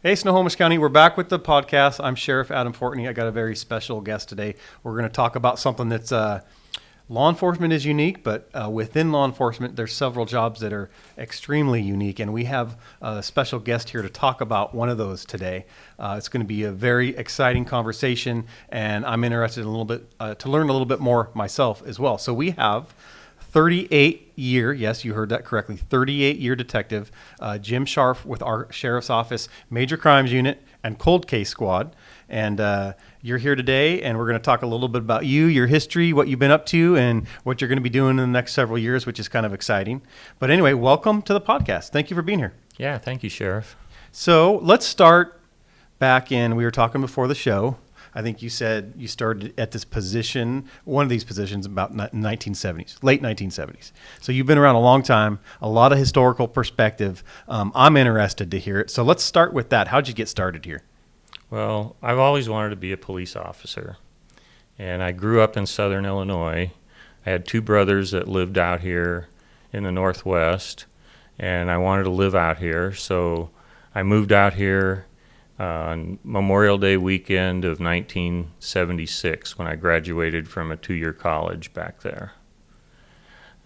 Hey, Snohomish County, we're back with the podcast. I'm Sheriff Fortney. I got a very special guest today. We're going to talk about something that's law enforcement is unique, but within law enforcement, there's several jobs that are extremely unique, and we have a special guest here to talk about one of those today. It's going to be a very exciting conversation, and I'm interested in a little bit to learn a little bit more myself as well. So we have 38-year, yes, you heard that correctly, 38-year detective Jim Scharf with our Sheriff's Office Major Crimes Unit and Cold Case Squad. And you're here today, and we're going to talk a little bit about you, your history, what you've been up to, and what you're going to be doing in the next several years, which is kind of exciting. But anyway, welcome to the podcast. Thank you for being here. Yeah, thank you, Sheriff. So let's start back in, we were talking before the show. I think you said you started at this position, one of these positions, about 1970s, late 1970s. So you've been around a long time, a lot of historical perspective. I'm interested to hear it. So let's start with that. How'd you get started here? Well, I've always wanted to be a police officer, and I grew up in southern Illinois. I had two brothers that lived out here in the Northwest, and I wanted to live out here, so I moved out here on Memorial Day weekend of 1976 when I graduated from a two-year college back there.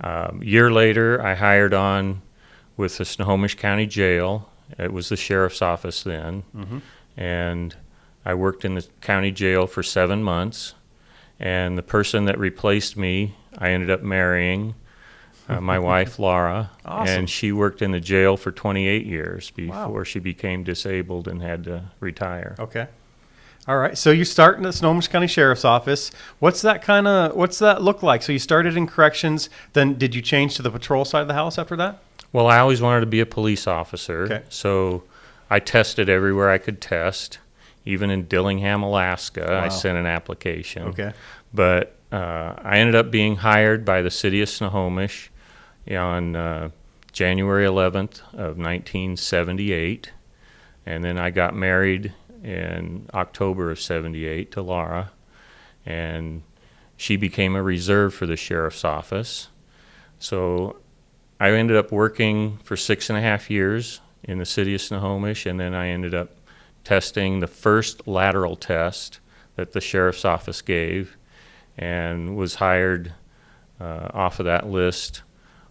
A year later, I hired on with the Snohomish County Jail. It was the sheriff's office then. Mm-hmm. And I worked in the county jail for 7 months. And the person that replaced me, I ended up marrying my wife, Laura. Awesome. And she worked in the jail for 28 years before she became disabled and had to retire. Okay. All right. So you start in the Snohomish County Sheriff's Office. What's that look like? So you started in corrections, then did you change to the patrol side of the house after that? Well, I always wanted to be a police officer. Okay. So I tested everywhere I could test. Even in Dillingham, Alaska, Wow. I sent an application. Okay. But I ended up being hired by the city of Snohomish on January 11th of 1978. And then I got married in October of 78 to Laura. And she became a reserve for the sheriff's office. So I ended up working for 6.5 years in the city of Snohomish, and then I ended up testing the first lateral test that the sheriff's office gave and was hired off of that list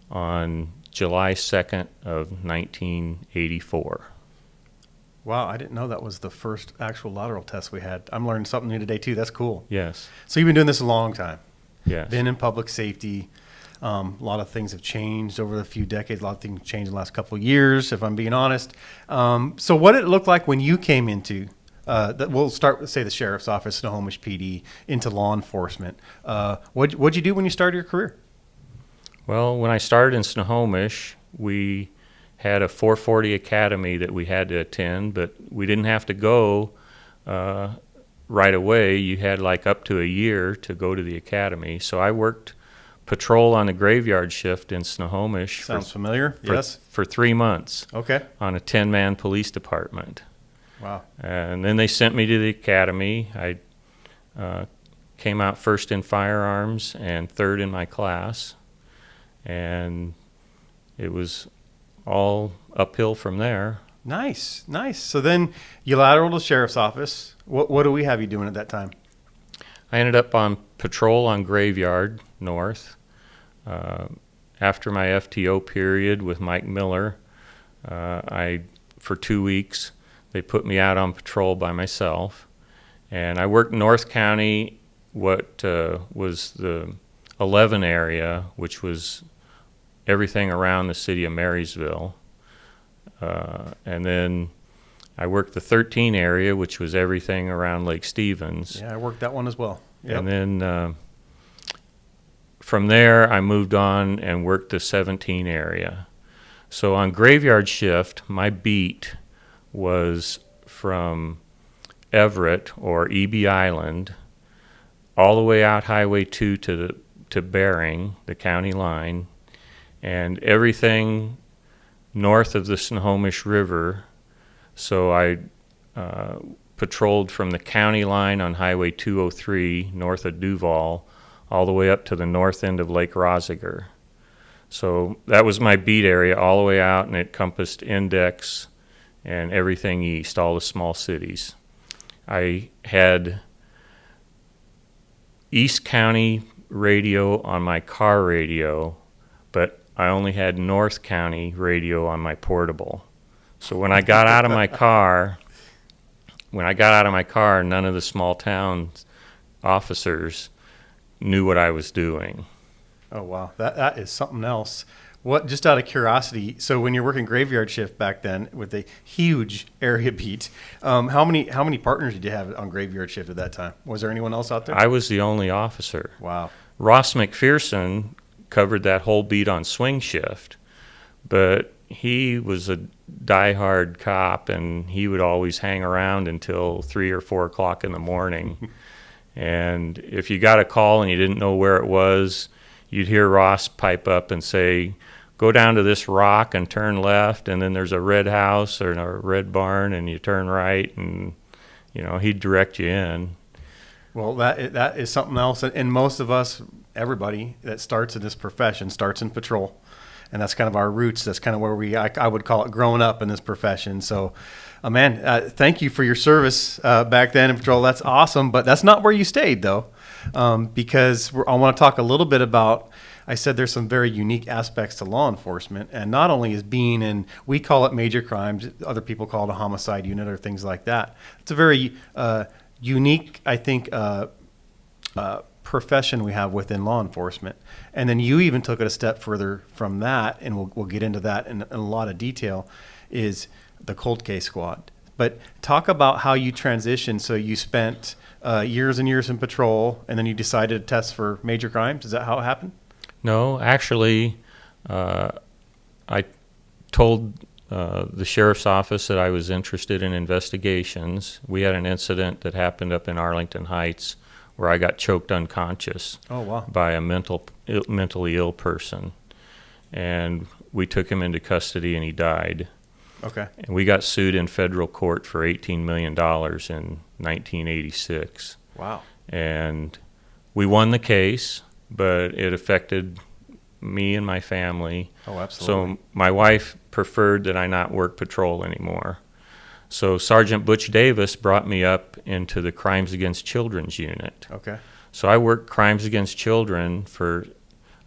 on July 2nd of 1984. Wow, I didn't know that was the first actual lateral test we had. I'm learning something new today, too. That's cool. Yes. So you've been doing this a long time. Yes. Been in public safety. A lot of things have changed over a few decades. A lot of things changed in the last couple of years, if I'm being honest. So what did it look like when you came into, we'll start with, say, the Sheriff's Office, Snohomish PD, into law enforcement. What'd you do when you started your career? Well, when I started in Snohomish, we had a 440 academy that we had to attend, but we didn't have to go right away. You had like up to a year to go to the academy. So I worked patrol on the graveyard shift in Snohomish. Sounds familiar. Yes. For 3 months. Okay. On a 10-man police department. Wow. And then they sent me to the academy. I came out first in firearms and third in my class. And it was all uphill from there. Nice. So then you lateral to the Sheriff's Office. What do we have you doing at that time? I ended up on patrol on Graveyard North. After my FTO period with Mike Miller, for 2 weeks, they put me out on patrol by myself. And I worked North County, what was the 11 area, which was everything around the city of Marysville. And then I worked the 13 area, which was everything around Lake Stevens. Yeah, I worked that one as well. Yep. And then from there, I moved on and worked the 17 area. So on graveyard shift, my beat was from Everett or EB Island all the way out Highway 2 to Bering, the county line, and everything north of the Snohomish River. So I patrolled from the county line on Highway 203 north of Duval all the way up to the north end of Lake Roziger. So that was my beat area all the way out, and it encompassed Index and everything east, all the small cities. I had East County radio on my car radio, but I only had North County radio on my portable. So when I got out of my car, none of the small town officers knew what I was doing. Oh, wow. That is something else. What, just out of curiosity, so when you're working graveyard shift back then with a huge area beat, how many partners did you have on graveyard shift at that time? Was there anyone else out there? I was the only officer. Wow. Ross McPherson covered that whole beat on swing shift, but he was a diehard cop, and he would always hang around until 3 or 4 o'clock in the morning. And if you got a call and you didn't know where it was, you'd hear Ross pipe up and say, "Go down to this rock and turn left, and then there's a red house or a red barn, and you turn right," and he'd direct you in. Well, that is something else. And most of us, everybody that starts in this profession, starts in patrol. And that's kind of our roots. That's kind of where I would call it growing up in this profession. So, man, thank you for your service back then in patrol. That's awesome. But that's not where you stayed, though, because I want to talk a little bit about, I said there's some very unique aspects to law enforcement. And not only is being in, we call it major crimes, other people call it a homicide unit or things like that. It's a very unique, I think, profession we have within law enforcement. And then you even took it a step further from that, and we'll get into that in a lot of detail, is the cold case squad. But talk about how you transitioned. So you spent years and years in patrol, and then you decided to test for major crimes. Is that how it happened? No, actually, I told the sheriff's office that I was interested in investigations. We had an incident that happened up in Arlington Heights where I got choked unconscious. Oh, wow. By a mentally ill person. And we took him into custody, and he died. Okay. And we got sued in federal court for $18 million in 1986. Wow. And we won the case, but it affected me and my family. Oh, absolutely. So my wife preferred that I not work patrol anymore. So Sergeant Butch Davis brought me up into the Crimes Against Children's unit. Okay. So I worked Crimes Against Children for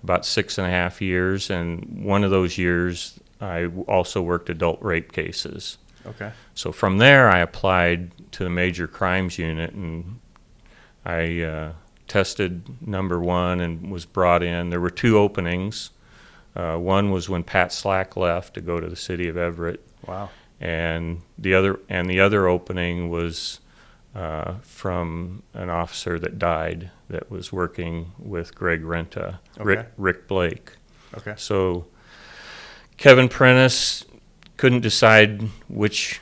about 6.5 years, and one of those years I also worked adult rape cases. Okay. So from there I applied to the Major Crimes Unit, and I tested number 1 and was brought in. There were 2 openings. One was when Pat Slack left to go to the city of Everett. Wow. And the other opening was from an officer that died that was working with Greg Renta, Okay. Rick Blake. Okay. So Kevin Prentice couldn't decide which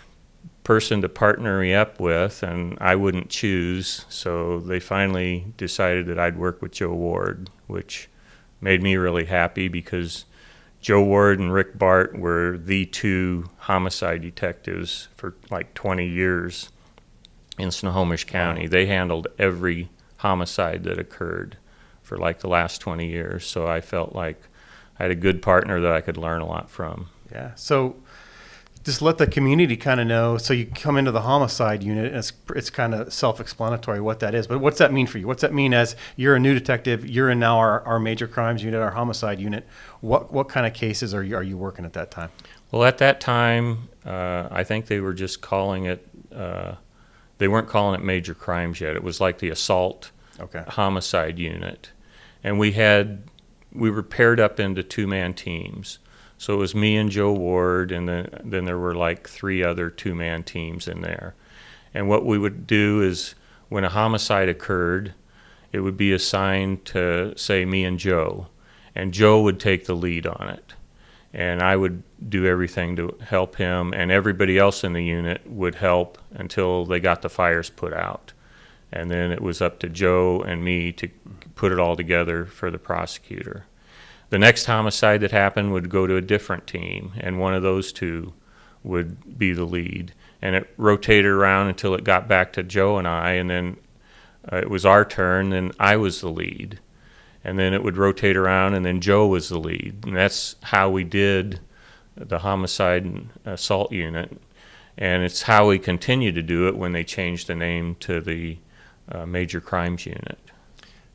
person to partner me up with, and I wouldn't choose. So they finally decided that I'd work with Joe Ward, which made me really happy because Joe Ward and Rick Bart were the 2 homicide detectives for like 20 years in Snohomish County. Wow. They handled every homicide that occurred for like the last 20 years. So I felt like I had a good partner that I could learn a lot from. Yeah. So just let the community kind of know. So you come into the homicide unit, and it's kind of self-explanatory what that is. But what's that mean for you? What's that mean as you're a new detective, you're in now our major crimes unit, our homicide unit? What kind of cases are you working at that time? Well, at that time, I think they were just calling it, they weren't calling it major crimes yet. It was like the assault Okay. homicide unit. And we were paired up into 2-man teams. So it was me and Joe Ward, and then there were like 3 other 2-man teams in there. And what we would do is when a homicide occurred, it would be assigned to, say, me and Joe. And Joe would take the lead on it. And I would do everything to help him, and everybody else in the unit would help until they got the fires put out. And then it was up to Joe and me to put it all together for the prosecutor. The next homicide that happened would go to a different team, and one of those 2 would be the lead. And it rotated around until it got back to Joe and I, and then it was our turn, and I was the lead. And then it would rotate around, and then Joe was the lead. And that's how we did the homicide and assault unit. And it's how we continue to do it when they changed the name to the Major Crimes Unit.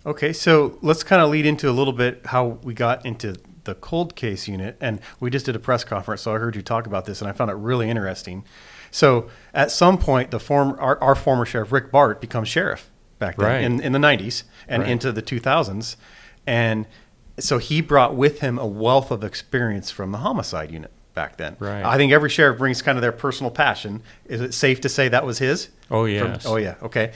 Okay, so let's kind of lead into a little bit how we got into the cold case unit. And we just did a press conference, so I heard you talk about this, and I found it really interesting. So at some point, our former sheriff, Rick Bart, becomes sheriff back then Right. in the 90s and Right. into the 2000s. And so he brought with him a wealth of experience from the homicide unit back then. Right. I think every sheriff brings kind of their personal passion. Is it safe to say that was his? Oh, yes. Oh, yeah. Okay.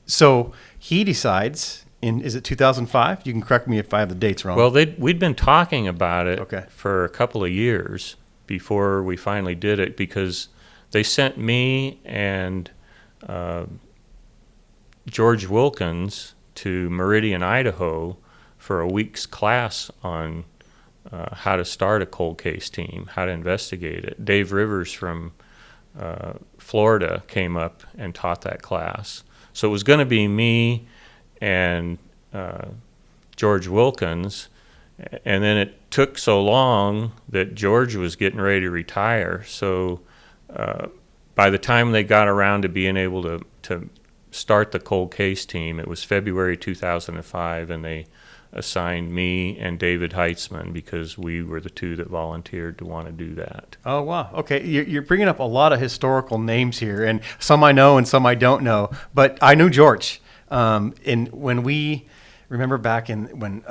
So he decides is it 2005? You can correct me if I have the dates wrong. Well, we'd been talking about it Okay. for a couple of years before we finally did it, because they sent me and George Wilkins to Meridian, Idaho for a week's class on how to start a cold case team, how to investigate it. Dave Rivers from Florida came up and taught that class. So it was going to be me and George Wilkins, and then it took so long that George was getting ready to retire. So by the time they got around to being able to start the cold case team, it was February 2005, and they assigned me and David Heitzman because we were the two that volunteered to want to do that. Oh, wow. Okay. You're bringing up a lot of historical names here, and some I know and some I don't know. But I knew George. And when we remember back when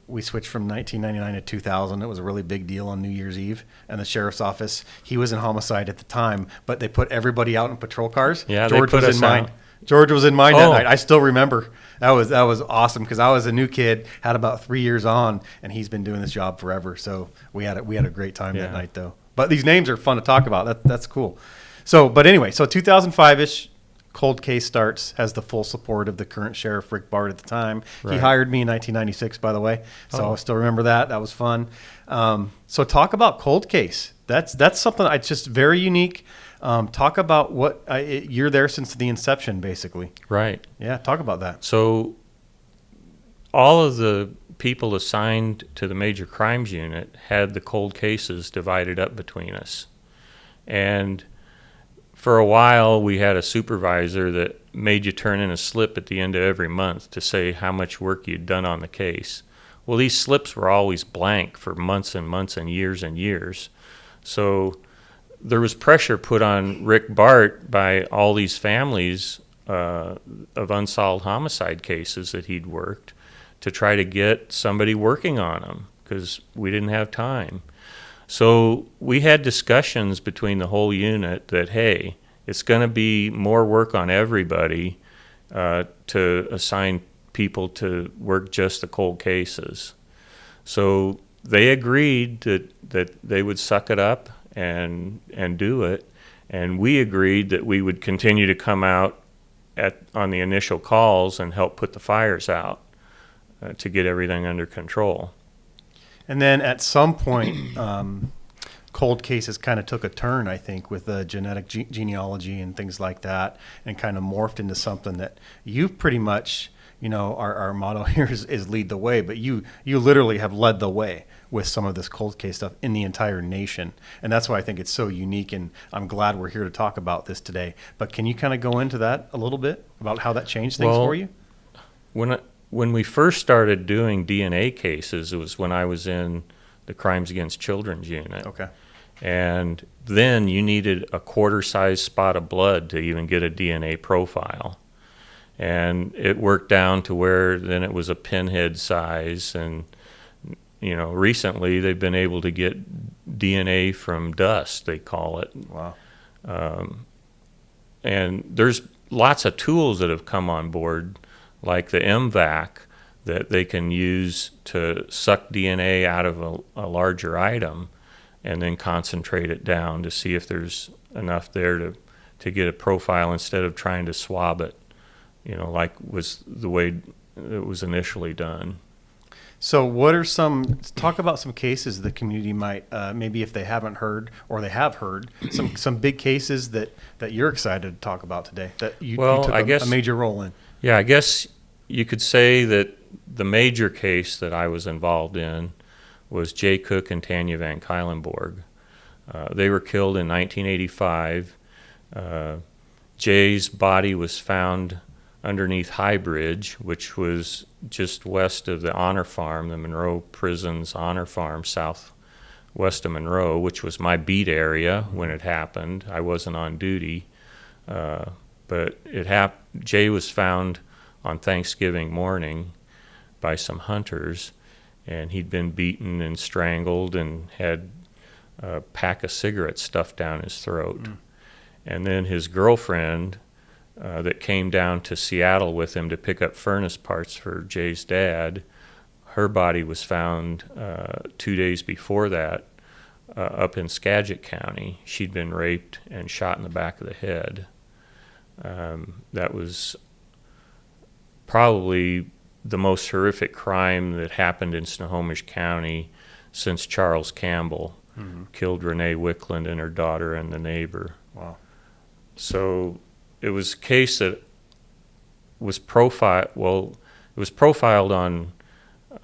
we switched from 1999 to 2000, it was a really big deal on New Year's Eve. And the sheriff's office, he was in homicide at the time, but they put everybody out in patrol cars. Yeah, George they put was us in mine. out. George was in mine that Oh. night. I still remember. That was awesome because I was a new kid, had about 3 years on, and he's been doing this job forever. So we had a great time that Yeah. night, though. But these names are fun to talk about. That's cool. So, but anyway, so 2005-ish, cold case starts, has the full support of the current sheriff, Rick Bart, at the time. He Right. hired me in 1996, by the way. So Oh. I still remember that. That was fun. So talk about cold case. That's something that's just very unique. Talk about you're there since the inception, basically. Right. Yeah, talk about that. So all of the people assigned to the Major Crimes Unit had the cold cases divided up between us. And for a while, we had a supervisor that made you turn in a slip at the end of every month to say how much work you'd done on the case. Well, these slips were always blank for months and months and years. So there was pressure put on Rick Bart by all these families of unsolved homicide cases that he'd worked to try to get somebody working on them because we didn't have time. So we had discussions between the whole unit that, hey, it's going to be more work on everybody to assign people to work just the cold cases. So they agreed that they would suck it up and do it, and we agreed that we would continue to come out on the initial calls and help put the fires out to get everything under control. And then at some point, cold cases kind of took a turn, I think, with genetic genealogy and things like that, and kind of morphed into something that you've pretty much, our motto here is lead the way, but you literally have led the way with some of this cold case stuff in the entire nation. And that's why I think it's so unique, and I'm glad we're here to talk about this today. But can you kind of go into that a little bit about how that changed things for you? When we first started doing DNA cases, it was when I was in the Crimes Against Children's unit. Okay. And then you needed a quarter-size spot of blood to even get a DNA profile. And it worked down to where then it was a pinhead size. And, recently they've been able to get DNA from dust, they call it. Wow. And there's lots of tools that have come on board, like the MVAC, that they can use to suck DNA out of a larger item and then concentrate it down to see if there's enough there to get a profile instead of trying to swab it, like was the way it was initially done. So talk about some cases the community might, maybe if they haven't heard or they have heard, some big cases that you're excited to talk about today that you took a major role in. Yeah, I guess you could say that the major case that I was involved in was Jay Cook and Tanya Van Kylenborg. They were killed in 1985 Jay's body was found underneath High Bridge, which was just west of the Honor Farm, the Monroe Prison's Honor Farm, southwest of Monroe, which was my beat area when it happened. I wasn't on duty, but Jay was found on Thanksgiving morning by some hunters, and he'd been beaten and strangled and had a pack of cigarettes stuffed down his throat. And then his girlfriend that came down to Seattle with him to pick up furnace parts for Jay's dad, her body was found 2 days before that up in Skagit County. She'd been raped and shot in the back of the head. That was probably the most horrific crime that happened in Snohomish County since Charles Campbell killed Renee Wickland and her daughter and the neighbor. Wow. So it was a case that was profiled on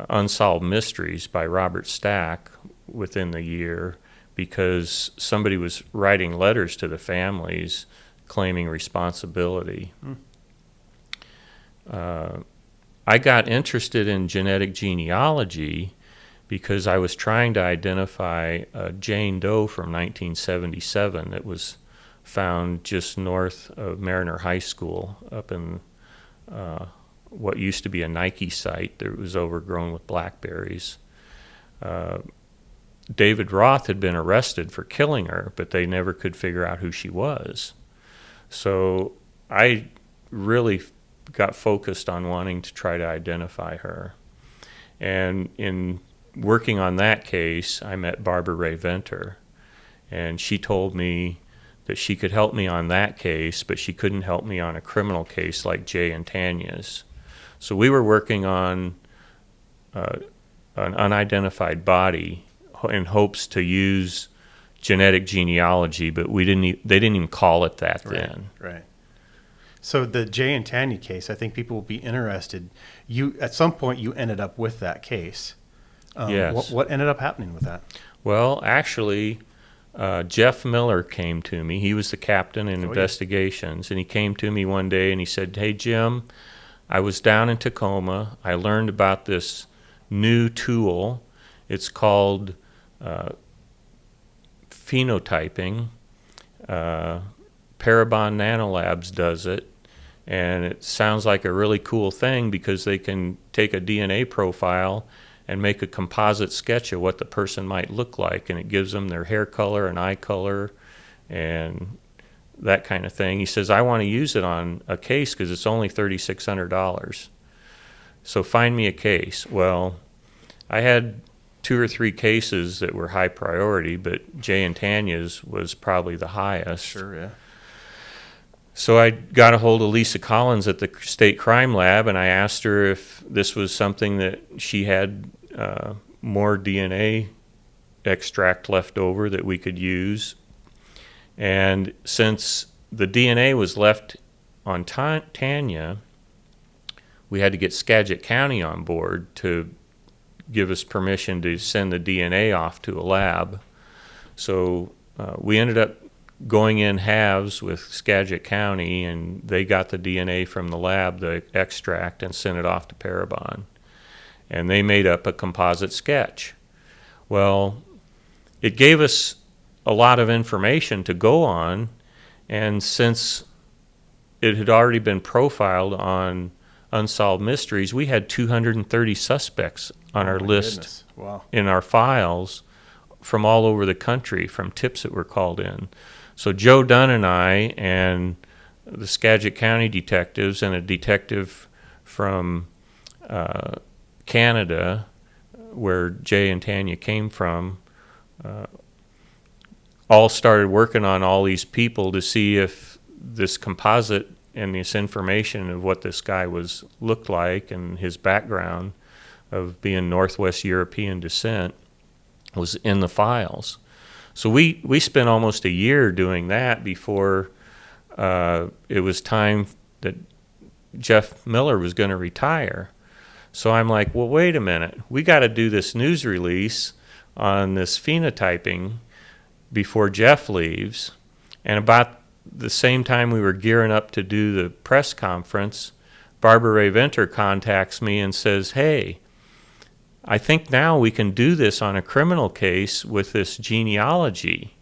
Unsolved Mysteries by Robert Stack within the year because somebody was writing letters to the families claiming responsibility. I got interested in genetic genealogy because I was trying to identify a Jane Doe from 1977 that was found just north of Mariner High School up in what used to be a Nike site that was overgrown with blackberries. David Roth had been arrested for killing her, but they never could figure out who she was. So I really got focused on wanting to try to identify her. And in working on that case, I met Barbara Ray Venter, and she told me that she could help me on that case, but she couldn't help me on a criminal case like Jay and Tanya's. So we were working on an unidentified body in hopes to use genetic genealogy, but they didn't even call it that then. Right. So the Jay and Tanya case, I think people will be interested. You at some point you ended up with that case. Yes. What ended up happening with that? Well, actually, Jeff Miller came to me. He was the captain in investigations, and he came to me one day and he said, "Hey, Jim, I was down in Tacoma. I learned about this new tool. It's called phenotyping. Parabon Nanolabs does it, and it sounds like a really cool thing because they can take a DNA profile and make a composite sketch of what the person might look like, and it gives them their hair color and eye color and that kind of thing." He says, "I want to use it on a case because it's only $3,600. So find me a case." Well, I had 2 or 3 cases that were high priority, but Jay and Tanya's was probably the highest. Sure, yeah. So I got a hold of Lisa Collins at the State Crime Lab, and I asked her if this was something that she had more DNA extract left over that we could use. And since the DNA was left on Tanya, we had to get Skagit County on board to give us permission to send the DNA off to a lab. So we ended up going in halves with Skagit County, and they got the DNA from the lab, the extract, and sent it off to Parabon. And they made up a composite sketch. Well, it gave us a lot of information to go on, and since it had already been profiled on Unsolved Mysteries, we had 230 suspects on our list. Goodness. Wow. In our files from all over the country, from tips that were called in. So Joe Dunn and I and the Skagit County detectives and a detective from Canada, where Jay and Tanya came from, all started working on all these people to see if this composite and this information of what this guy looked like and his background of being Northwest European descent was in the files. So we spent almost a year doing that before it was time that Jeff Miller was going to retire. So I'm like, well, wait a minute. We got to do this news release on this phenotyping before Jeff leaves. And about the same time we were gearing up to do the press conference, Barbara Ray Venter contacts me and says, hey, I think now we can do this on a criminal case with this genealogy.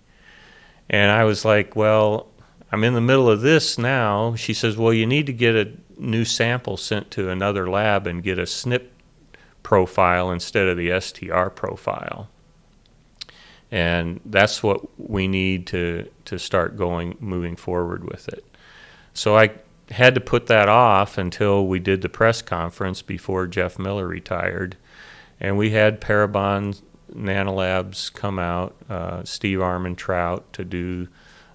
And I was like, well, I'm in the middle of this now. She says, well, you need to get a new sample sent to another lab and get a SNP profile instead of the STR profile. And that's what we need to start moving forward with it. So I had to put that off until we did the press conference before Jeff Miller retired. And we had Parabon Nanolabs come out, Steve Armentrout, to do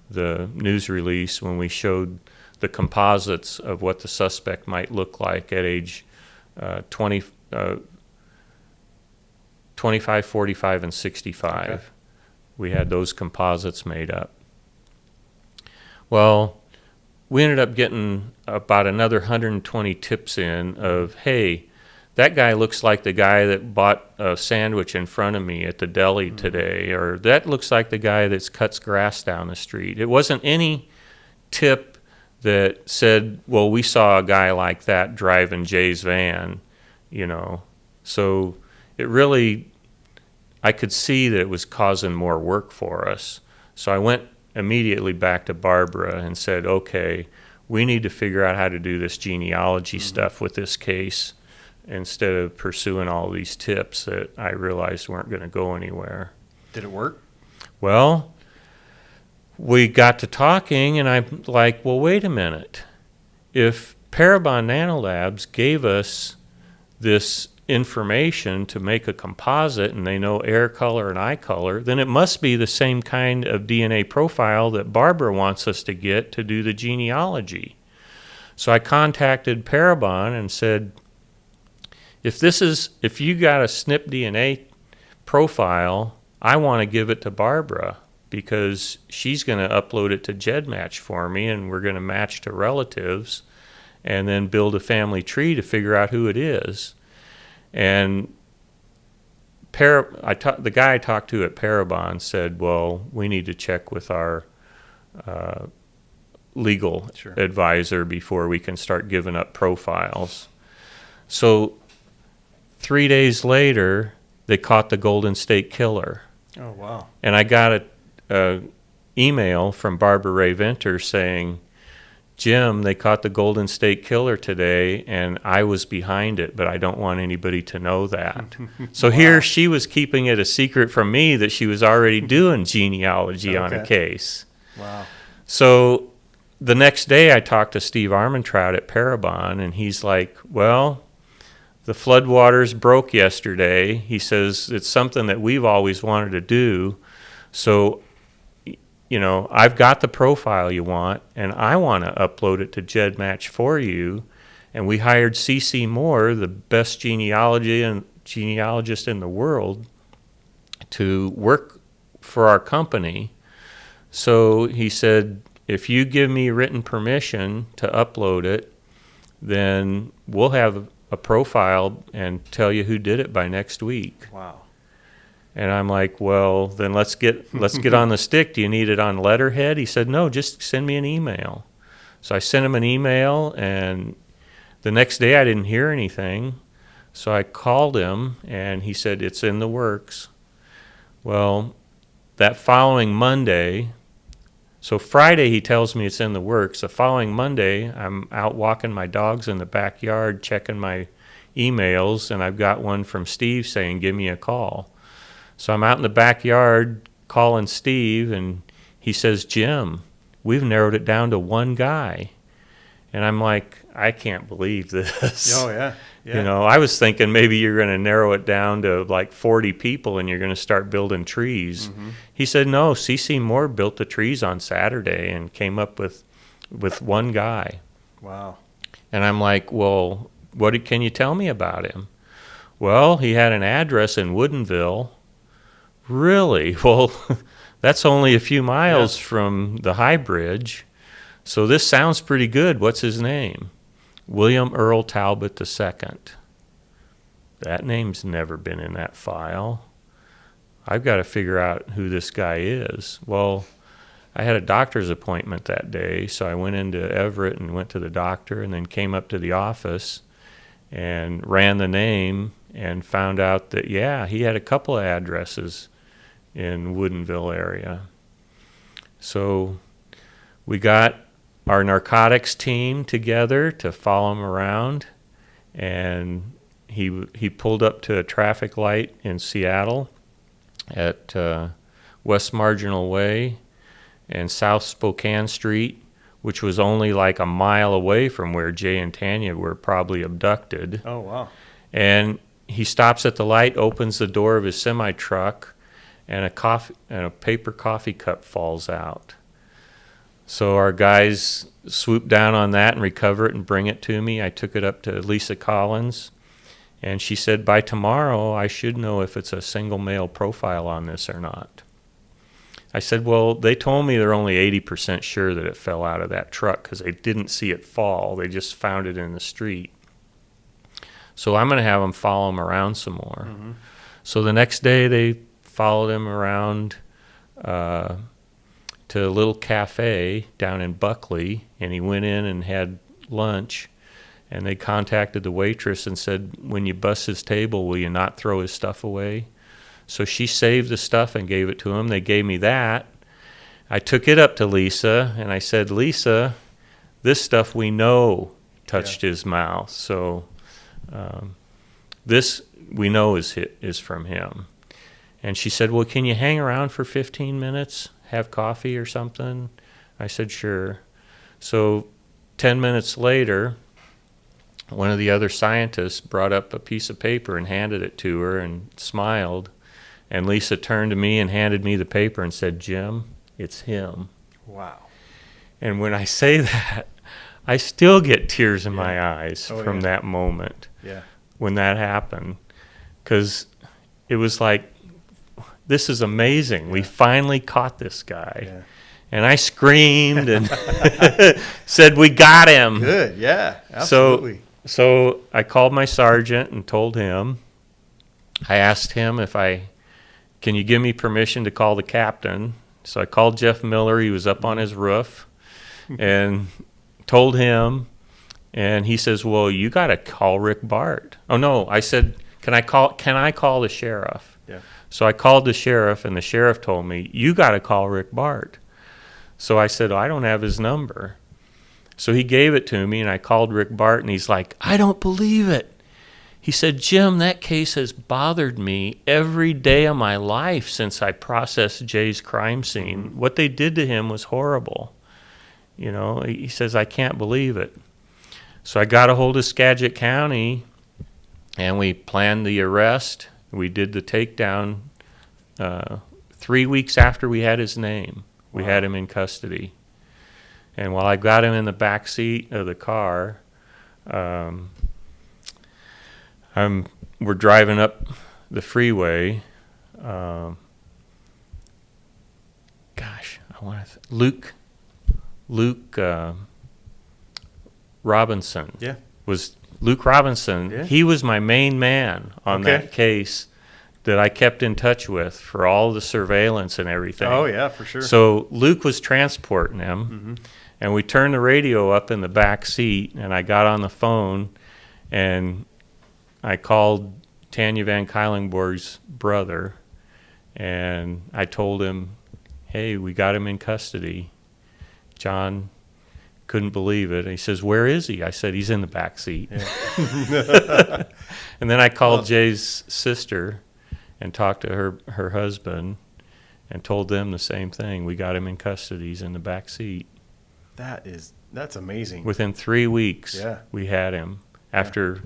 the news release when we showed the composites of what the suspect might look like at age 25, 45, and 65. Okay. We had those composites made up. Well, we ended up getting about another 120 tips in of, hey, that guy looks like the guy that bought a sandwich in front of me at the deli today, or that looks like the guy that cuts grass down the street. It wasn't any tip that said, well, we saw a guy like that driving Jay's van, you know. So it really, I could see that it was causing more work for us. So I went immediately back to Barbara and said, okay, we need to figure out how to do this genealogy stuff with this case instead of pursuing all these tips that I realized weren't going to go anywhere. Did it work? Well, we got to talking, and I'm like, well, wait a minute. If Parabon Nanolabs gave us this information to make a composite, and they know air color and eye color, then it must be the same kind of DNA profile that Barbara wants us to get to do the genealogy. So I contacted Parabon and said, if you got a SNP DNA profile, I want to give it to Barbara because she's going to upload it to GEDmatch for me, and we're going to match to relatives and then build a family tree to figure out who it is. And the guy I talked to at Parabon said, well, we need to check with our legal advisor before we can start giving up profiles. So 3 days later, they caught the Golden State Killer. Oh, wow. And I got an email from Barbara Ray Venter saying, Jim, they caught the Golden State Killer today, and I was behind it, but I don't want anybody to know that. So here she was keeping it a secret from me that she was already doing genealogy on a case. Wow. So the next day I talked to Steve Armentrout at Parabon, and he's like, well, the floodwaters broke yesterday. He says it's something that we've always wanted to do. So, you know, I've got the profile you want, and I want to upload it to GEDmatch for you. And we hired CC Moore, the best genealogist in the world, to work for our company. So he said, if you give me written permission to upload it, then we'll have a profile and tell you who did it by next week. Wow. And I'm like, well, then let's get on the stick. Do you need it on letterhead? He said, no, just send me an email. So I sent him an email, and the next day I didn't hear anything. So I called him, and he said, it's in the works. Well, that following Monday, so Friday he tells me it's in the works. The following Monday, I'm out walking my dogs in the backyard, checking my emails, and I've got one from Steve saying, give me a call. So I'm out in the backyard calling Steve, and he says, Jim, we've narrowed it down to one guy. And I'm like, I can't believe this. Oh, yeah. You know, I was thinking maybe you're going to narrow it down to like 40 people and you're going to start building trees. Mm-hmm. He said, no, CC Moore built the trees on Saturday and came up with one guy. Wow. And I'm like, well, can you tell me about him? Well, he had an address in Woodinville. Really? Well, that's only a few miles from the High Bridge. So this sounds pretty good. What's his name? William Earl Talbot II. That name's never been in that file. I've got to figure out who this guy is. Well, I had a doctor's appointment that day, so I went into Everett and went to the doctor, and then came up to the office and ran the name and found out that, yeah, he had a couple of addresses in Woodinville area. So we got our narcotics team together to follow him around, and he pulled up to a traffic light in Seattle at West Marginal Way and South Spokane Street, which was only like a mile away from where Jay and Tanya were probably abducted. Oh, wow. And he stops at the light, opens the door of his semi-truck, and a paper coffee cup falls out. So our guys swoop down on that and recover it and bring it to me. I took it up to Lisa Collins, and she said, by tomorrow, I should know if it's a single male profile on this or not. I said, well, they told me they're only 80% sure that it fell out of that truck because they didn't see it fall. They just found it in the street. So I'm going to have them follow him around some more. Mm-hmm. So the next day they followed him around to a little cafe down in Buckley, and he went in and had lunch, and they contacted the waitress and said, when you bust his table, will you not throw his stuff away? So she saved the stuff and gave it to him. They gave me that. I took it up to Lisa, and I said, Lisa, this stuff we know touched his mouth. So this we know is from him. And she said, well, can you hang around for 15 minutes, have coffee or something? I said, sure. So 10 minutes later, one of the other scientists brought up a piece of paper and handed it to her and smiled. And Lisa turned to me and handed me the paper and said, Jim, it's him. Wow. And when I say that, I still get tears in my eyes from that moment when that happened. Because it was like, this is amazing. We finally caught this guy. Yeah. And I screamed and said, we got him. Good, yeah, absolutely. So I called my sergeant and told him. I asked him can you give me permission to call the captain? So I called Jeff Miller. He was up on his roof and told him. And he says, well, you got to call Rick Bart. Oh, no. I said, can I call the sheriff? Yeah. So I called the sheriff, and the sheriff told me, you got to call Rick Bart. So I said, I don't have his number. So he gave it to me, and I called Rick Bart, and he's like, I don't believe it. He said, Jim, that case has bothered me every day of my life since I processed Jay's crime scene. What they did to him was horrible. You know, he says, I can't believe it. So I got a hold of Skagit County, and we planned the arrest. We did the takedown 3 weeks after we had his name. We had him in custody. And while I got him in the back seat of the car, we're driving up the freeway. Luke Robinson. Yeah. Was Luke Robinson. Yeah. He was my main man on that case that I kept in touch with for all the surveillance and everything. Oh, yeah, for sure. So Luke was transporting him, and we turned the radio up in the back seat, and I got on the phone, and I called Tanya Van Kylenborg's brother, and I told him, hey, we got him in custody. John couldn't believe it. He says, where is he? I said, he's in the back seat. Yeah. And then I called Jay's sister and talked to her husband and told them the same thing. We got him in custody. He's in the back seat. That's amazing. Within 3 weeks, we had him after,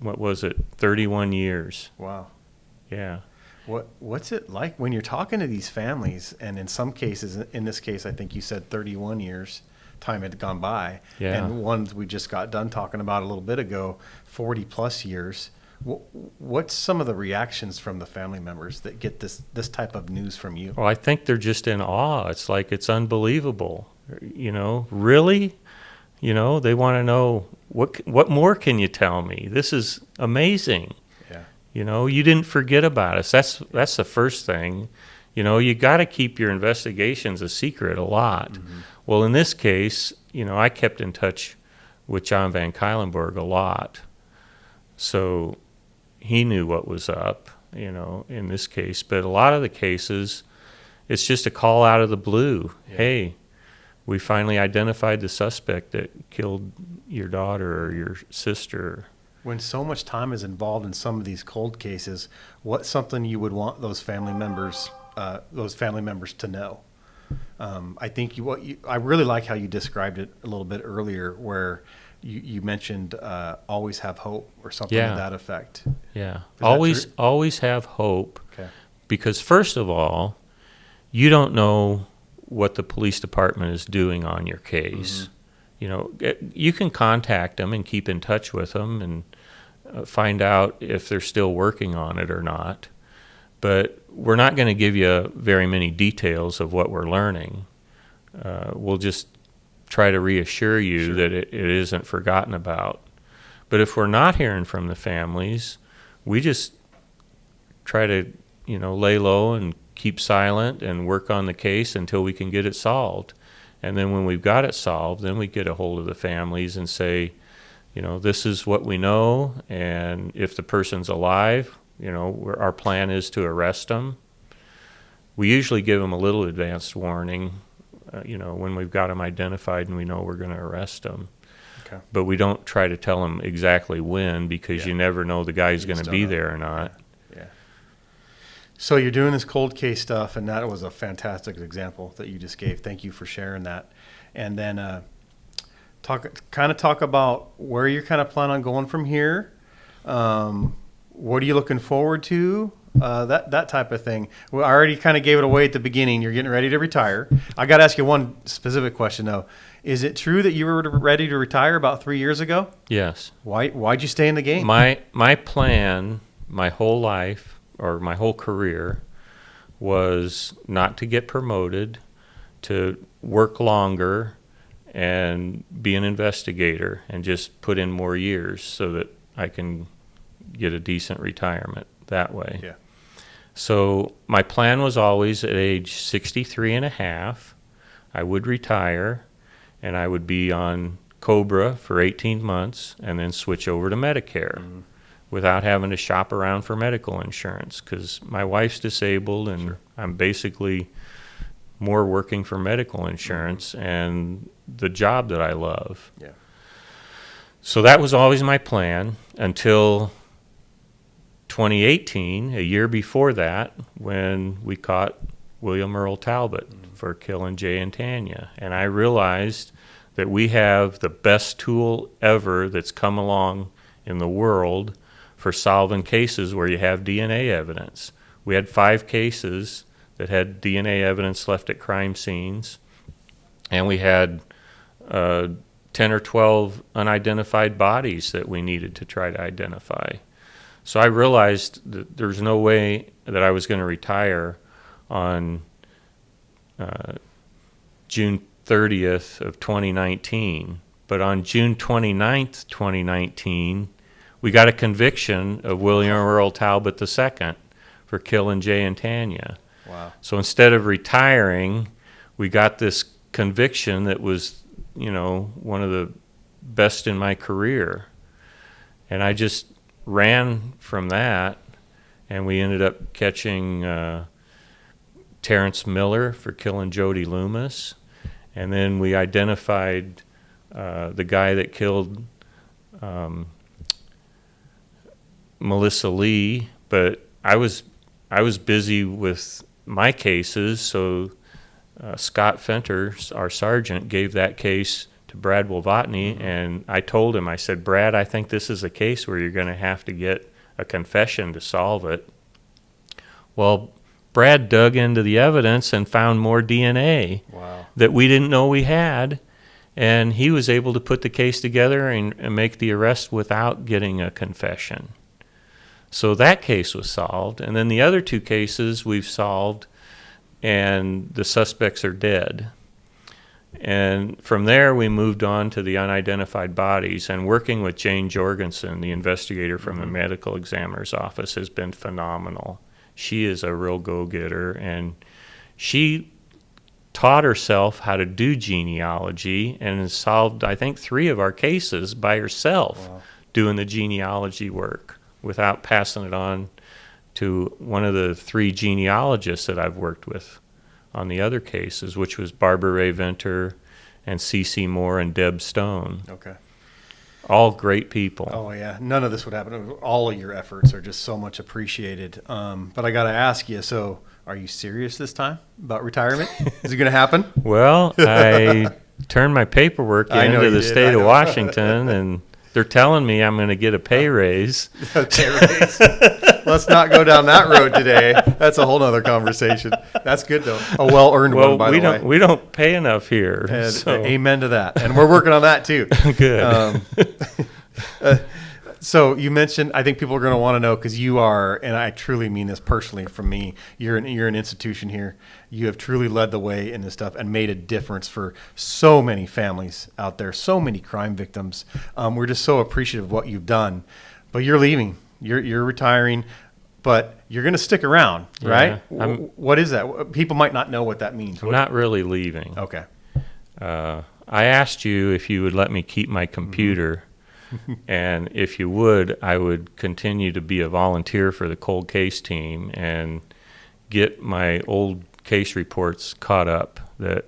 31 years. Wow. Yeah. What's it like when you're talking to these families, and in some cases, in this case, I think you said 31 years, time had gone by, and ones we just got done talking about a little bit ago, 40 plus years. What's some of the reactions from the family members that get this type of news from you? Well, I think they're just in awe. It's like, it's unbelievable. Really? They want to know, what more can you tell me? This is amazing. Yeah. You didn't forget about us. That's the first thing. You got to keep your investigations a secret a lot. Well, in this case, I kept in touch with John Van Kylenborg a lot. So he knew what was up, in this case. But a lot of the cases, it's just a call out of the blue. Yeah. Hey, we finally identified the suspect that killed your daughter or your sister. When so much time is involved in some of these cold cases, what's something you would want those family members to know? I think I really like how you described it a little bit earlier, where you mentioned always have hope or something to that effect. Yeah, always have hope. Okay. Because first of all, you don't know what the police department is doing on your case. You can contact them and keep in touch with them and find out if they're still working on it or not. But we're not going to give you very many details of what we're learning. We'll just try to reassure you that it isn't forgotten about. But if we're not hearing from the families, we just try to, lay low and keep silent and work on the case until we can get it solved. And then when we've got it solved, then we get a hold of the families and say, this is what we know, and if the person's alive, our plan is to arrest them. We usually give them a little advanced warning, when we've got them identified and we know we're going to arrest them. Okay. But we don't try to tell them exactly when, because you never know the guy's going to be there or not. Yeah. So you're doing this cold case stuff, and that was a fantastic example that you just gave. Thank you for sharing that. And then talk about where you're kind of planning on going from here. What are you looking forward to? That type of thing. Well, I already kind of gave it away at the beginning. You're getting ready to retire. I got to ask you one specific question, though. Is it true that you were ready to retire about 3 years ago? Yes. Why'd you stay in the game? My plan, my whole life, or my whole career, was not to get promoted, to work longer and be an investigator and just put in more years so that I can get a decent retirement that way. Yeah. So my plan was always at age 63 and a half, I would retire, and I would be on COBRA for 18 months and then switch over to Medicare without having to shop around for medical insurance, because my wife's disabled and I'm basically more working for medical insurance and the job that I love. Yeah. So that was always my plan until 2018, a year before that, when we caught William Earl Talbot for killing Jay and Tanya. And I realized that we have the best tool ever that's come along in the world for solving cases where you have DNA evidence. We had 5 cases that had DNA evidence left at crime scenes, and we had 10 or 12 unidentified bodies that we needed to try to identify. So I realized that there's no way that I was going to retire on June 30th of 2019. But on June 29th, 2019, we got a conviction of William Earl Talbot II for killing Jay and Tanya. Wow. So instead of retiring, we got this conviction that was, one of the best in my career. And I just ran from that, and we ended up catching Terrence Miller for killing Jody Loomis. And then we identified the guy that killed Melissa Lee, but I was busy with my cases, so Scott Fenter, our sergeant, gave that case to Brad Wilvatney, and I told him, I said, Brad, I think this is a case where you're going to have to get a confession to solve it. Well, Brad dug into the evidence and found more DNA that we didn't know we had, and he was able to put the case together and make the arrest without getting a confession. So that case was solved, and then the other 2 cases we've solved, and the suspects are dead. And from there, we moved on to the unidentified bodies, and working with Jane Jorgensen, the investigator from the medical examiner's office, has been phenomenal. she is a real go-getter, and she taught herself how to do genealogy and has solved, I think, 3 of our cases by herself. Wow. Doing the genealogy work without passing it on to one of the 3 genealogists that I've worked with on the other cases, which was Barbara Ray Venter and C.C. Moore and Deb Stone. Okay. All great people. Oh, yeah. None of this would happen. All of your efforts are just so much appreciated. But I got to ask you, so are you serious this time about retirement? Is it going to happen? Well, I turned my paperwork I know into you the did. state of Washington, and they're telling me I'm going to get a pay raise. Let's not go down that road today. That's a whole nother conversation. That's good, though. A well-earned Well, one, by the way. we don't pay enough here. And So. amen to that. And we're working on that, too. Good. So you mentioned, I think people are going to want to know, because you are, and I truly mean this personally from me, you're an institution here. You have truly led the way in this stuff and made a difference for so many families out there, so many crime victims. We're just so appreciative of what you've done. But you're leaving. You're retiring, but you're going to stick around, right? Yeah, What is that? People might not know what that means. I'm not really leaving. Okay. I asked you if you would let me keep my computer, and if you would, I would continue to be a volunteer for the cold case team and get my old case reports caught up that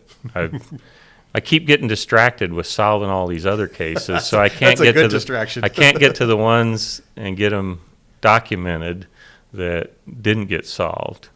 I keep getting distracted with solving all these other cases, so I can't That's a get good to distraction. I can't get to the ones and get them documented that didn't get solved.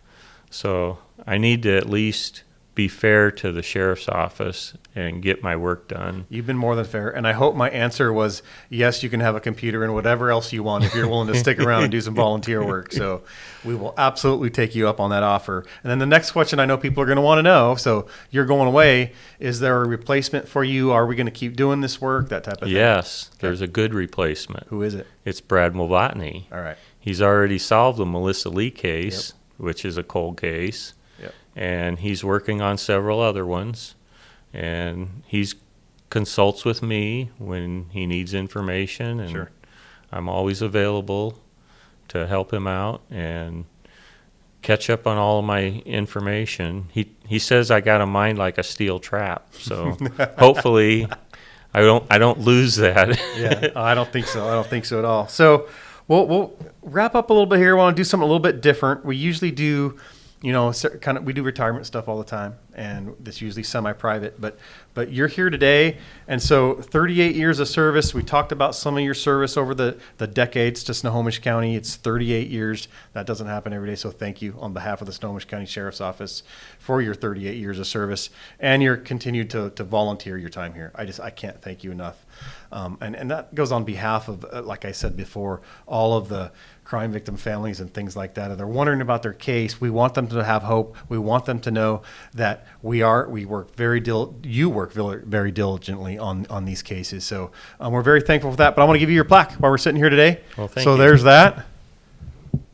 So I need to at least be fair to the sheriff's office and get my work done. You've been more than fair, and I hope my answer was yes, you can have a computer and whatever else you want if you're willing to stick around and do some volunteer work. So we will absolutely take you up on that offer. And then the next question I know people are going to want to know, so you're going away, is there a replacement for you? Are we going to keep doing this work, that type of thing? Yes, there's a good replacement. Who is it? It's Brad Mulvatny. All right. He's already solved the Melissa Lee case, which is a cold case. Yep. And he's working on several other ones, and he's consults with me when he needs information, and Sure. I'm always available to help him out and catch up on all of my information. He says I got a mind like a steel trap, so hopefully I don't lose that. Yeah, I don't think so. I don't think so at all. So we'll wrap up a little bit here. I want to do something a little bit different. We usually do, we do retirement stuff all the time, and this usually semi-private, but you're here today, and so 38 years of service. We talked about some of your service over the decades to Snohomish County. It's 38 years. That doesn't happen every day, so thank you on behalf of the Snohomish County Sheriff's Office for your 38 years of service, and your continued to volunteer your time here. I can't thank you enough. And that goes on behalf of, like I said before, all of the crime victim families and things like that. And they're wondering about their case. We want them to have hope. We want them to know that you work very diligently on these cases. So we're very thankful for that. But I want to give you your plaque while we're sitting here today. Well, thank so you. There's that.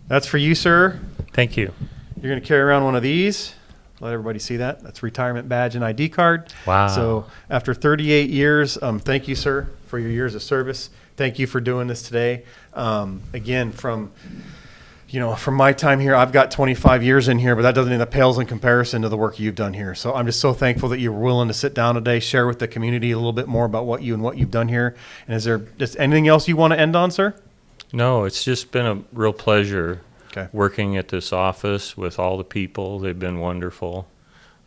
That's for you, sir. Thank you. You're going to carry around one of these. Let everybody see that. That's retirement badge and ID card. Wow. So after 38 years, thank you, sir, for your years of service. Thank you for doing this today. Again, from my time here, I've got 25 years in here, but that pales in comparison to the work you've done here. So I'm just so thankful that you were willing to sit down today, share with the community a little bit more about what you've done here. And is there just anything else you want to end on, sir? No, it's just been a real pleasure. Okay. Working at this office with all the people. They've been wonderful.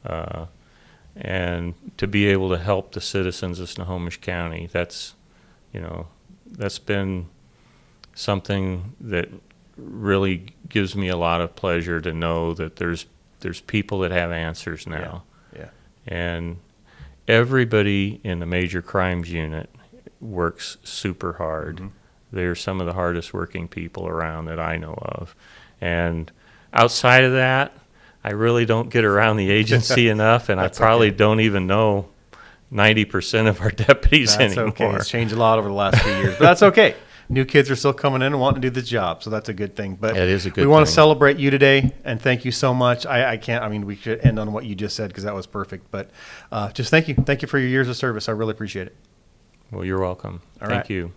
And to be able to help the citizens of Snohomish County, that's been something that really gives me a lot of pleasure to know that there's people that have answers now. Yeah. And everybody in the major crimes unit works super hard. Mm-hmm. They're some of the hardest working people around that I know of. And outside of that, I really don't get around the agency enough, and I probably don't even know 90% of our deputies That's anymore. okay. It's changed a lot over the last few years, but that's okay. New kids are still coming in and wanting to do the job, so that's a good thing. But it is a good we want to thing. celebrate you today, and thank you so much. We should end on what you just said because that was perfect. But just thank you. Thank you for your years of service. I really appreciate it. Well, you're welcome. All Thank right. you.